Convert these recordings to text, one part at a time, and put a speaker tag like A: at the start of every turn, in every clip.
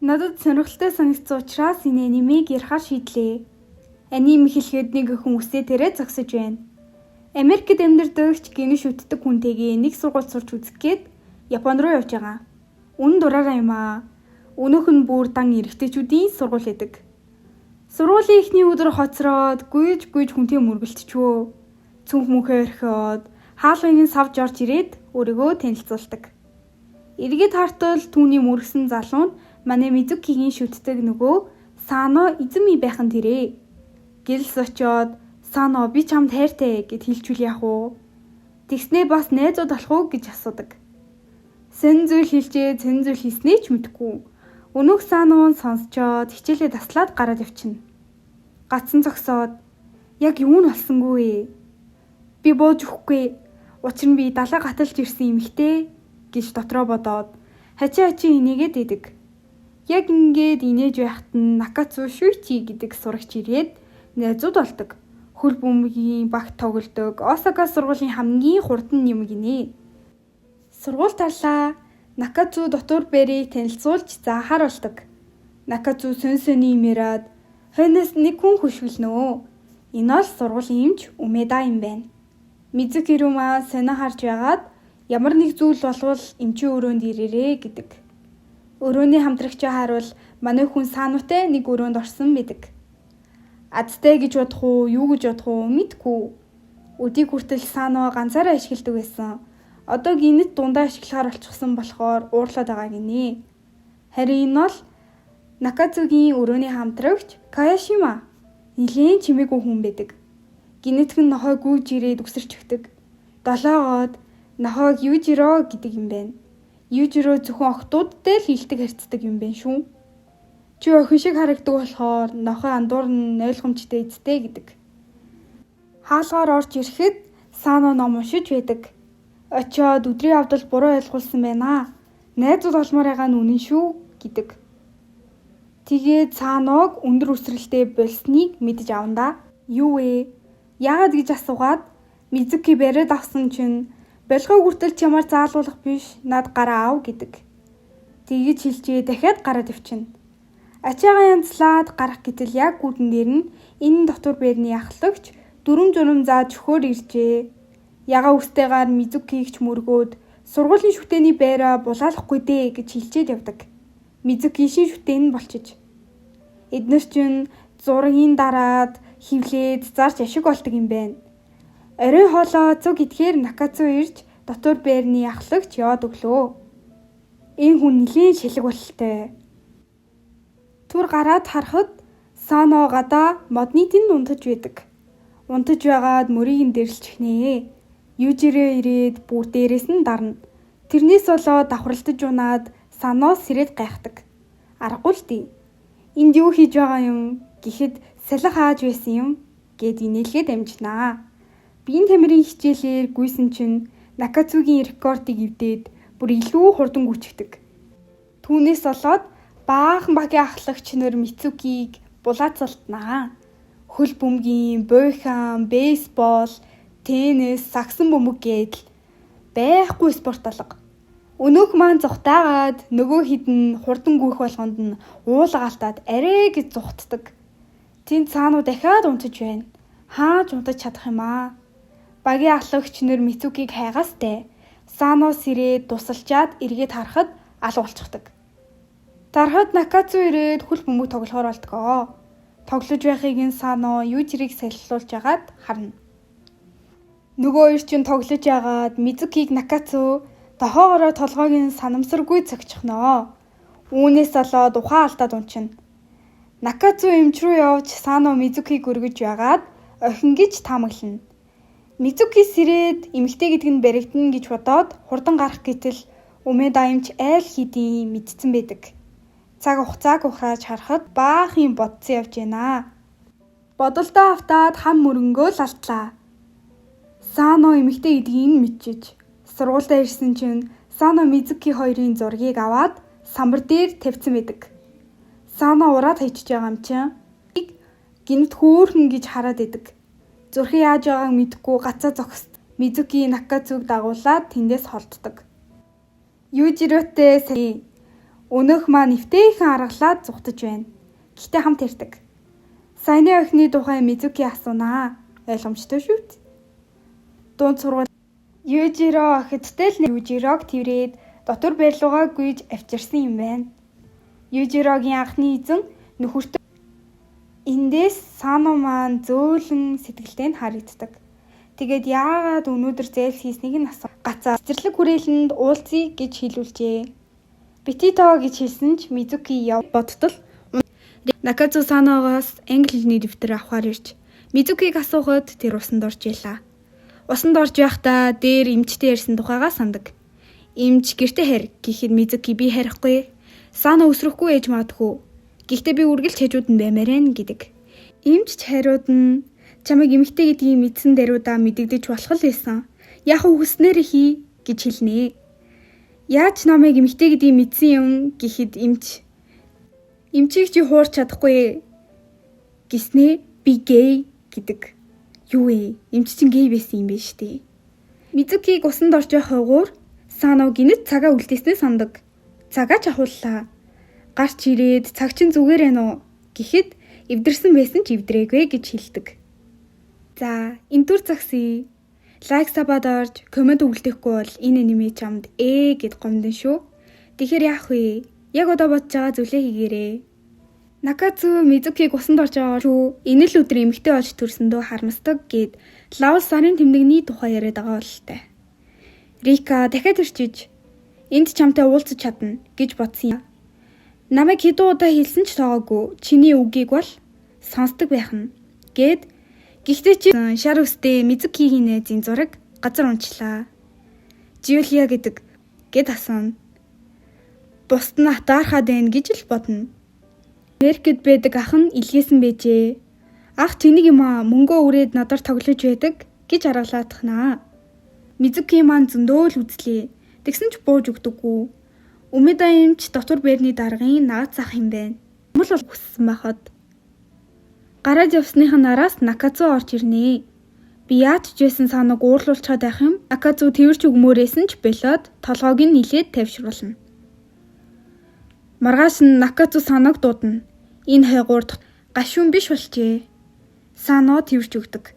A: Надад сонирхолтой санагдсан учраас энэ анимыг ярихаар шийдлээ. Аним хэлэхэд нэг охин үсээ тэрэ зогсож байна. Америкт амьдардаг гинэ шүтдэг хүнтэйгээ нэг сургууль сурч үзэх гээд Японд руу явж байгаа. Үнэн дураараа юм аа. Өнөөх нь бүр дан эрэгтэйчүүдийн сургууль байдаг. Сургуулийн эхний өдөр хоцроод гүйж хүнтэй мөргөлтчвөө. Цүнх мөнхөө орхиод хаалгыг савж орж ирээд өөрийгөө танилцуулдаг. Эргээд хартал түүний мөргсөн залуу нь манай Мизукигийн шүтдэг нөгөө Сано эзэми байхан тэрэ. Гэрэлс очоод Сано би чамд хайртай гэд хэлчихвэл яах вэ? Тэгснээ бас найзууд болох уу гэж асуудаг. Сэн зүйл хэлжээ, зэн зүйл хийснээ ч мэдэхгүй. Өнөөх Санон сонсчоод хичээлээ таслаад гараад явчихна. Гацсан зогсоод яг юу нь болсонгүй. Би бууж өгөхгүй. Учир нь би далаа гаталж ирсэн эмэгтэй гэж дотроо бодоод хачи инээгээд идэг. Яг ингээд инээж байхад нь Накацу Шуйчи гэдэг сурагч ирээд найзууд болдог. Хөл бөмбөгийн багт тоглодог. Осака сургуулийн хамгийн хурдан юм гинэ. Сургууль тарлаа. Накацу дотор бэрийг танилцуулж заахаар болдог. Накацу сөнсөний имэрад хойноос нэг хүн хөшгөлнөө. Энэ бол сургуулийн эмч Умеда юм байна. Мизуки руума сонио харж байгаад ямар нэг зүйл болвол эмчийн өрөөнд ирээрээ гэдэг. Өрөөний хамтрагчаа харуул манай хүн Санутай нэг өрөөнд орсон байдаг. Адтай гэж бодох уу, юу гэж бодох уу мэдгүй. Өдийг хүртэл Сано ганцаараа ашигладаг байсан. Одоо гинэт дундаа ашиглахаар болчихсон болохоор уурлаад байгаа гинэ. Харин энэ бол Накацугийн өрөөний хамтрагч Каяшима. Нилийн чимээгүй хүн байдаг. Гинэтхэн нохой гүйж ирээд үсэрч өгдөг. Долоогоод нохойг Южиро гэдэг юм байна. Южиро зөвхөн охтуудтай л хилдэг харьцдаг юм байна шүү. Чи охин шиг харагдаг болохоор нохой андуур нь ойлгомжтой эзтэй гэдэг. Хаалгаар орж ирэхэд Сано ном уншиж байдаг. Очоод өдрийн авдал буруу ойлгуулсан байна. Найзууд олмоор байгаа нь үнэн шүү гэдэг. Тэгээд Саног өндөр үсрэлтэй болсныг мэдэж авна. Юу вэ? Яагаад гэж асуугаад Мизуки бариад авсан чинь болгоо хүртэл чамаар заалуулах биш, над гараа ав гэдэг. Тэгж хэлжээ дахиад гараад явчихна. Ачаагаа янзлаад гарах гэтэл яг гүдэн дээр нь энэ дотор бэрний ахлагч дүрм журм зааж өгөхөөр иржээ. Ягаа үстэйгээр Мизукиг ч мөргөөд сургуулийн шүтээний байраа булаалахгүй дээ гэж хэлчихэд явдаг. Мизуки шин шүтэн нь болчих. Эднэр чинь зургийн дараад хевлээд зарж ашиг болдог юм байна. Орой хоолоо зүг идэхээр Накацу ирж дотор бэрний ахлагч яваад өглөө. Энэ хүн нэлийн шилэг бололтой. Түр гараад харахад Сано гадаа модны тэнд унтаж байдаг. Унтаж байгаад мөрийг нь дэрлчихнэ. Южирэ ирээд бүр дээрээс нь дарна. Тэрнээс болоод давхралтаж унаад Сано сэрээд гайхдаг. Аргагүй л дээ. Энд юу хийж байгаа юм гэхэд салхи хааж байсан юм гэд инээлгээд амжинаа. Биеийн тамирын хичээлээр гүйсэн чинь Накацугийн рекордыг эвдээд бүр илүү хурдан гүйчихдэг. Түүнээс болоод баахан багийн ахлагч нар Мицукиг булаацалтнаа. Хөл бөмбөгийн, буйхан, бейсбол, теннис, сагсан бөмбөг гэдэл байхгүй спорт алга. Өнөөх маань зүхтаагаад нөгөө хідэн хурдан гүйх болгонд нь уулгаалтаад арай гэж зүхтдаг. Тэнд Сано дахиад унтаж байна. Хааж унтаж чадах юм аа. Багийн ахлагч нар Мицукиг хайгаастай. Сано сэрээд тусалчаад эргээд харахад алга болчихдог. Дарахад Накацу ирээд хөл бөмбөг тоглохоор болдгоо. Тоглож байхыг нь Сано Южирийг салхилуулж агаад харна. Нөгөө хоёр чинь тоглож агаад Мизукиг Накацу дохоогоороо толгойг нь санамсаргүй цогчихноо. Үүнээс болоод ухаан алдаад унчина. Накацу эмч рүү явж Сано Мизукиг өргөж байгаад охин гэж таамаглана. Мизуки сэрээд эмэгтэй гэдэг нь баригдана гэж бодоод хурдан гарах гэтэл Умеда эмч айл хийдийн мэдсэн байдаг. Цаг хугацааг ухрааж харахад баахан бодсон явж байна. Бодолдоо автаад хам мөрөнгөө л алтлаа. Сано эмэгтэй гэдгийг нь мэдчихэж сургуультай ирсэн чинь Сано Мизуки хоёрын зургийг аваад самбар дээр тавьсан байдаг. Сано ураад хайчиж байгаа юм чинь гинт хөөхөн гэж хараад идэг. Зүрхээ яаж байгааг мэдэхгүй гацаа зогсд. Мизуки Накацуг дагуулад тэндээс холддог. Южиротэй Өнөөх маань нэвтэйхэн аргалаад зүхтэж байна. Гэхдээ хамт ирдэг. Саяны охины тухай Мизуки асуунаа. Ойлгомжтой шүү дээ. Дунд сургууль Южиро охидтэй л Южирог тэрээд дотор байрлуугаа гүйж авчирсан юм байна. Южирогийн анхны эзэн нөхөртөө эндээс Сано маань зөөлөн сэтгэлтэй нь харагддаг. Тэгээд яагаад өнөөдөр зээл хийснийг нь асуув. Гацаа цэцэрлэг хүрээлэнд уулзъя гэж хэлүүлжээ. Битито гэж хэлсэн ч Мизуки бодтол Накацу Саногоос англи хэлний дэвтэр авахар ирж Мизукиг асуухад тэр усанд орж ялаа. Усанд орж байхдаа дээр эмчтэй ярьсан тухайгаа сандаг. Эмч гэрте хэр гэхэд Мизуки би харихгүй. Сано өсрөхгүй ээж маадгүй. Гэхдээ би үргэлж хажууд нь баймаарэ гэдэг. Эмч хариуд нь чамайг эмэгтэй гэдгийг мэдсэн даруйдаа мэдэгдэж болох л байсан. Яг хүснээр хий гэж хэлнэ. Яаж намайг эмэгтэй гэдгийг мэдсэн юм гэхэд эмчийг чи хуурч чадахгүй гэснээ би гей гэдэг. Юу вэ? Эмч чинь гей байсан юм байна штэ. Мизукиг усанд орж байх хойгуур Сано гинэт цагаа үлдээснээ сандаг. Цагаа ч ахууллаа. Гарч ирээд цаг чинь зүгээр ээ нөө гэхэд эвдэрсэн байсан ч эвдрээгүй гэж хэлдэг. За, энэ төр цагсыг лайк сабад орж комент өгөлдөхгүй бол энэ аниме чамд гэд гомдсон шүү. Тэгэхээр яах вэ? Яг одоо бодож байгаа зүйлээ хийгээрэй. Накацу Мизукиг усанд орж байгаа шүү. Энэ л өдөр эмэгтэй олж төрсөндөө харамсдаг гэд лавл сарын тэмдэгний тухай яриад байгаа болтой. Рика дахиад ирчиж энд чамтай уулзах чадна гэж бодсон юм. Намайг хэдэн удаа хэлсэн ч тоогоогүй. Чиний үгийг бол сонсдог байх нь гэд гэхдээ чи шар үстэй Мизукигийн найзын зураг газар унчлаа. Жулия гэдэг гэд асууна. Бусд нь атаархаад байна гэж л бодно. Меркэд байдаг ах нь илгээсэн байжээ. Ах тэнийг юм мөнгөө өрөөд надаар тоглож байдаг гэж аргалаадахнаа. Мизуки маань зөндөө л үзлээ. Тэгсэн ч бууж өгдөггүй. Умеда эмч дотор байрны даргын наад зах юм байна. Мул бол хүссэн байхад. Гараад явсныхаа нараас Накацу орж ирнэ. Би яаж ч байсан Саног уурлуулчаад байх юм. Накацу тэрч өгмөөрөөсөн ч болоод толгойг нь нилээд тавьшруулна. Маргааш нь Накацу Саног дуудана. Энэ хайгуурд гашуун биш болжээ. Сано тэрч өгдөг.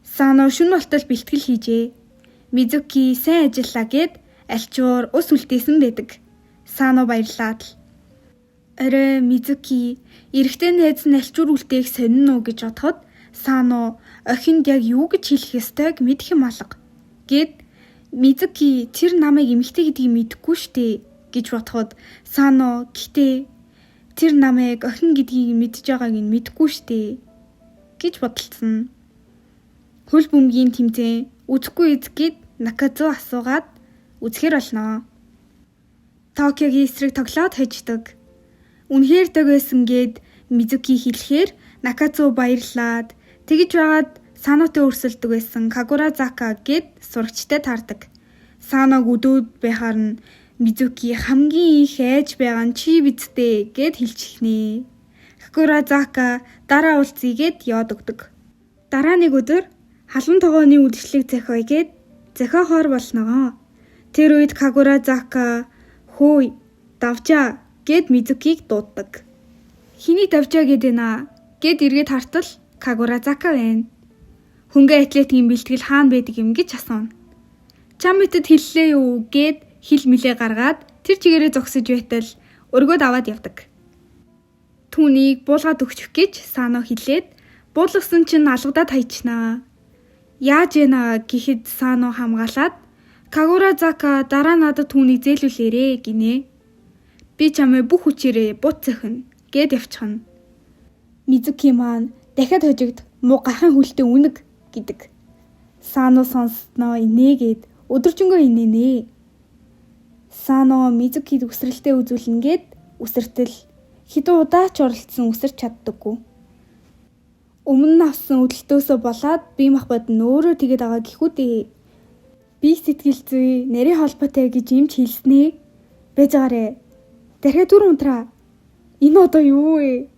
A: Сано шүн болтол бэлтгэл хийжээ. Мизуки сайн ажиллаа гэд альчуур ус үлдээсэн байдаг. Сано баярлаад л. Арай Мизуки эрэгтэй найз нь альчуур үлдээх сонин уу гэж бодоход Сано охинд яг юу гэж хэлэх ёстойг мэдэх юм алга. Гэд Мизуки тэр намайг эмэгтэй гэдгийг мэдэхгүй штэ гэж бодоход Сано гэхдээ тэр намайг охин гэдгийг мэдж байгааг нь мэдэхгүй штэ гэж бодолцсон. Хөл бөмбөгийн тэмцээн үзэхгүй эзгэд Накацу асуугаад үзэхэр болно. Токиогийн эсрэг тоглоод хождог. Үнэхээр дог байсан гэд Мизуки хэлэхээр Накацу баярлаад тэгж байгаад Санотой өрсөлдөг байсан Кагуразака гэд сурагчтай таардаг. Саног өдөөд байхаар нь Мизуки хамгийн их айж байгаа нь чи бидтэй гэд хэлчихнэ. Кагуразака дараа уулзъя гэд яод өгдөг. Дараа нэг өдөр халуун тогооны үдшилэг зохиоё гэд зохиохоор болноо. Тэр үед Кагуразака хөөе давжаа гэд Мизукиг дууддаг. Хиний давжаа гэдэнэ гэд эргээд хартал Кагуразака байна. Хөнгө атлетикийн бэлтгэл хаана байдаг юм гэж асууна. Чам мэтэд хэллээ юу гэд хил мэлээ гаргаад тэр чигээрээ зогсож байтал өргөд аваад явдаг. Түүнийг буулгаад өгчих гэж Сано хэлээд буулгасан чинь алгадаад хайчнаа. Яаж яана гэхэд Сано хамгаалаад Кагуразака дараа надад түүнийг зээлүүлээрэ гинэ. Би чамайг бүх хүчээрээ бут цохино гэд явчихна. Мизуки маань дахиад хожигд муу гахын хүлтэй үнэг гэдэг. Сано сонссноо инээгээд өдөржингөө инээнэ. Сано Мизукид үсрэлтэй үзүүлнэ гэд үсэртэл хэдэн удаа ч оролцсон үсэрч чаддаггүй. Өмнө нь авсан өдөлтөөсөө болоод бие махбод нь өөрөө тэгээд байгаа гэхүү дээ. Би сэтгэл зүй нарийн холбоотой гэж юмч хэлснэ. Бэжаарэ. Дахиад түр унтраа. Энэ одоо юу вэ?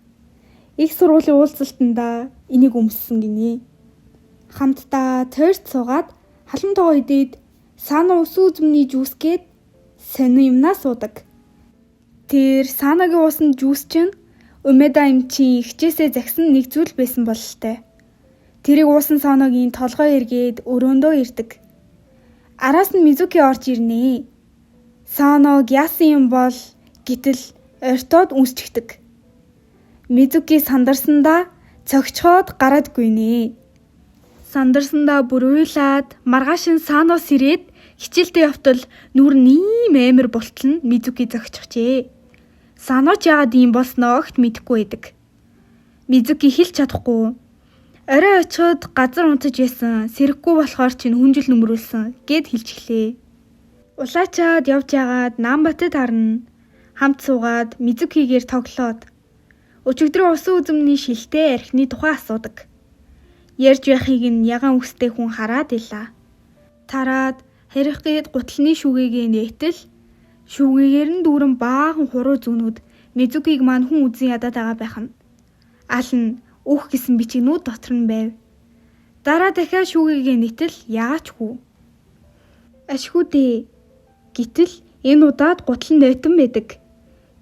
A: Их сургуулийн уулзалтанда энийг өмссөн гинэ. Хамтдаа тойрт суугаад халуун тогоо идээд Сано ус үзмний жуус гээд сонин юмнаа суудаг. Тэр Санагийн уусан жүүс чинь Умеда эмчийн ихчээсээ загсан нэг зүйл байсан бололтой. Тэрийг уусан Санагийн толгой эргээд өрөөндөө ирдэг. Араас нь Мизуки орж ирнэ. Санаг яасан юм бол гэтэл ойртоод үнсчихдэг. Мизуки сандарсандаа цогцоход гараадгүй нэ. Сандарсандаа бүр уйлаад маргааш нь Санаас ирээд хичээлдээ явтал нүур нэм амир болтол нь Мизуки зогцчихжээ. Санаач яагаад ийм болсноо огт мэдэхгүй байдаг. Мизуки хэлж чадахгүй. Орой очиход газар унтаж байсан, сэрэхгүй болохоор чинь хүнжил нүмрүүлсэн гэд хэлж эхлэе. Улаачаад явж яагаад Намбатад харна. Хамт суугаад Мизукигээр тоглоод өчигдөр усан үзэмний шилтэй архины тухай асуудаг. Ярьж байхыг нь ягаан үстэй хүн хараад илаа. Тараад харих гээд гутлын шүгээгээ нээтэл шүгээгээр нь дүүрэн баахан хуруу зүүнүүд Мизукиг маань хүн үзэн ядаад байгаа байх нь. Ална өөх гэсэн бичигнүүд дотор нь байв. Дараа дахиад шүгээгээ нэтэл яачгүй. Ашгүй дээ. Гэтэл энэ удаад гутал нь ойтон байдаг.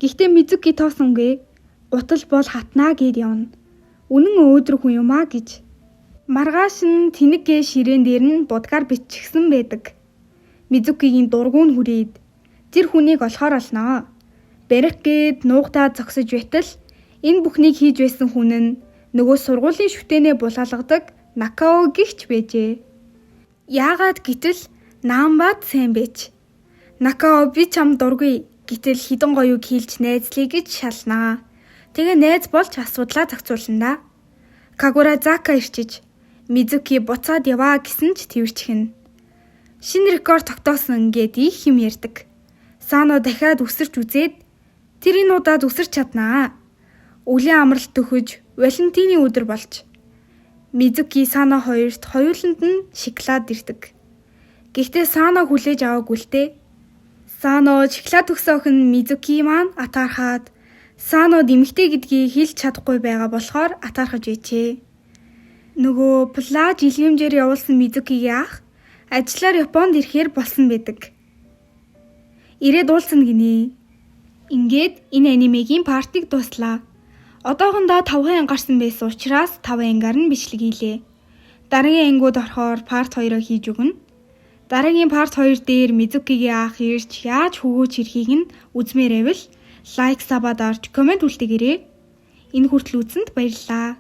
A: Гэхдээ Мизуки тоосонгүй. Гутал бол хатнаа гэд явна. Үнэн өөдрөг хүн юм аа гэж. Маргааш нь тэнэг ширээн дээр нь будгаар биччихсэн байдаг. Мизукигийн дургуун хүрээд тэр хүнийг олохоор олноо. Барих гээд нуугтаа зогсож байтал энэ бүхнийг хийж байсан хүн нь нөгөө сургуулийн шүтэнэ булаалгадаг Накао гихч байжээ. Яагаад гэтэл Намбат сайн байж. Накао би чам дургүй гэтэл хідэн гоёг хийлж найзлие гэж шалнаа. Тэгээ найз болж асуудлаа зохицуулна да. Кагуразака ирчиж Мизуки буцаад яваа гэсэн ч твэрчихнэ. Шинэ рекорд тогтоосон гэд их юм ярьдаг. Сано дахиад үсэрч үзээд тэр энэ удаад үсэрч чаднаа. Өглөө амралт төхөж Валентины өдөр болж Мизуки Сано хоёрт хоёуланд нь шоколад ирдэг. Гэхдээ Сано хүлээж аваагүй л дээ. Сано шоколад өгсөн охин Мизуки маань атаархаад Сано дэмэгтэй гэдгийг хэлж чадахгүй байгаа болохоор атаархаж байжээ. Нөгөө плаж илгээмжээр явуулсан Мизукигийн ах ажлаар Японд ирэхээр болсон байдаг. Ирээд уулзна гинэ. Ингээд энэ анимегийн партиг дуслаа. Одоохондоо 5 анги гарсан байсан учраас 5 ангиар нь бичлэг хийлээ. Дараагийн ангиуд орохоор парт 2-оо хийж өгнө. Дараагийн парт 2 дээр Мизукигийн ах ирж яаж хөгөөж ирэхийг нь үзмээр байвал лайк сабад орж комент үлдээгээрэй. Энэ хүртэл үзсэнд баярлалаа.